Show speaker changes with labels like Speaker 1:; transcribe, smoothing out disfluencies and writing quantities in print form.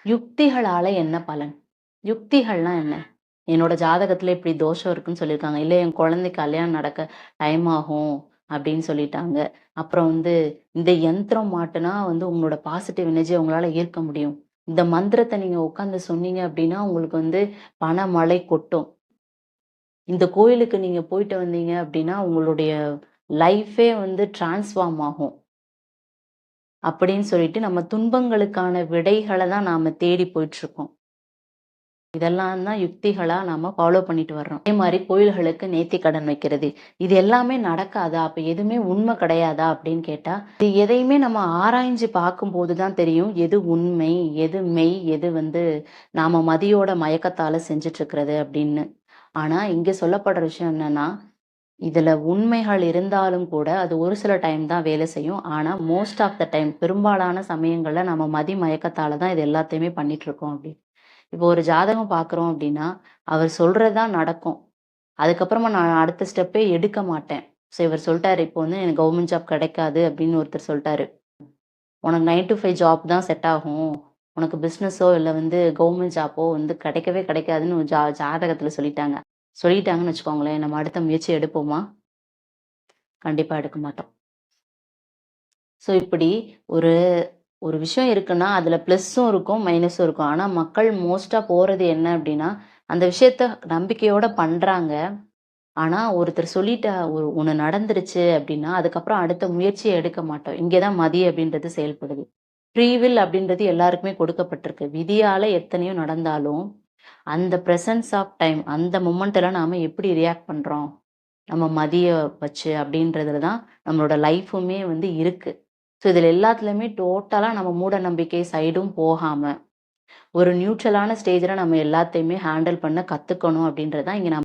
Speaker 1: யுக்திகளால என்ன பலன்? யுக்திகள்னா என்ன? என்னோட ஜாதகத்துல இப்படி தோஷம் இருக்குன்னு சொல்லியிருக்காங்க. இல்ல என் குழந்தைக்கு கல்யாணம் நடக்க டைம் ஆகும் அப்படின்னு சொல்லிட்டாங்க. அப்புறம் இந்த யந்திரம் மாட்டுனா உங்களோட பாசிட்டிவ் எனர்ஜிய உங்களால ஈர்க்க முடியும். இந்த மந்திரத்த நீங்க உட்கார்ந்து சொன்னீங்க அப்படின்னா, உங்களுக்கு பணமழை கொட்டும். இந்த கோயிலுக்கு நீங்க போயிட்டு வந்தீங்க அப்படின்னா, உங்களுடைய லைஃபே ட்ரான்ஸ்ஃபார்ம் ஆகும். அப்படின்னு சொல்லிட்டு நம்ம துன்பங்களுக்கான விடைகள தான் நாம தேடி போயிட்டுருக்கோம். இதெல்லாம் தான் யுக்திகளா நாம ஃபாலோ பண்ணிட்டு வர்றோம். அதே மாரி கோயில்களுக்கு நேர்த்திக்கடன் வைக்கிறது. இது எல்லாமே நடக்காதா? அப்ப எதுவுமே உண்மை கிடையாதா? அப்படின்னு கேட்டா, இது எதையுமே நம்ம ஆராய்ஞ்சு பார்க்கும்போது தான் தெரியும். எது உண்மை, எது மெய், எது நாம மதியோட மயக்கத்தால செஞ்சுட்டு இருக்கிறது அப்படின்னு. ஆனா, இங்க சொல்லப்படுற விஷயம் என்னன்னா, இதுல உண்மைகள் இருந்தாலும் கூட, அது ஒரு சில டைம் தான் வேலை செய்யும். ஆனா, மோஸ்ட் ஆஃப் த டைம் பெரும்பாலான சமயங்கள்ல நம்ம மதி மயக்கத்தால தான் இது எல்லாத்தையுமே பண்ணிட்டு இருக்கோம் அப்படி. இப்போ ஒரு ஜாதகம் பார்க்குறோம் அப்படின்னா, அவர் சொல்றது தான் நடக்கும். அதுக்கப்புறமா நான் அடுத்த ஸ்டெப்பே எடுக்க மாட்டேன். ஸோ இவர் சொல்ட்டாரு, இப்போ எனக்கு கவர்மெண்ட் ஜாப் கிடைக்காது அப்படின்னு ஒருத்தர் சொல்ட்டாரு. உனக்கு 9 to 5 ஜாப் தான் செட் ஆகும். உனக்கு பிசினஸோ இல்ல கவர்மெண்ட் ஜாப்போ கிடைக்கவே கிடைக்காதுன்னு ஒரு ஜாதகத்துல சொல்லிட்டாங்க. சொல்லிட்டாங்கன்னு வச்சுக்கோங்களேன், நம்ம அடுத்த முயற்சி எடுப்போமா? கண்டிப்பா எடுக்க மாட்டோம். ஸோ இப்படி ஒரு ஒரு விஷயம் இருக்குன்னா, அதுல ப்ளஸ்ஸும் இருக்கும், மைனஸும் இருக்கும். ஆனா மக்கள் மோஸ்ட்டா போறது என்ன அப்டின்னா, அந்த விஷயத்த நம்பிக்கையோட பண்றாங்க. ஆனா ஒருத்தர் ஒண்ணு நடந்துருச்சு அப்டின்னா, அதுக்கப்புறம் அடுத்த முயற்சிய எடுக்க மாட்டோம். இங்க தான் மதி அப்டின்றது செயல்படுது. ஃப்ரீ வில் அப்டின்றது எல்லாருக்குமே கொடுக்கப்பட்டிருக்கு. விதியால எத்தனையோ நடந்தாலும், அந்த பிரசன்ஸ் ஆஃப் டைம் அந்த மொமெண்ட்ல நாம எப்படி ரியாக்ட் பண்றோம்? நம்ம மதிய வச்சு அப்படின்றதுல தான் நம்மளோட லைஃபுமே இருக்கு. ஸோ இதில எல்லாத்துலயுமே டோட்டலா நம்ம மூட நம்பிக்கை சைடும் போகாம, ஒரு நியூட்ரலான ஸ்டேஜ்ல நம்ம எல்லாத்தையுமே ஹேண்டில் பண்ண கத்துக்கணும் அப்படின்றது தான் இங்க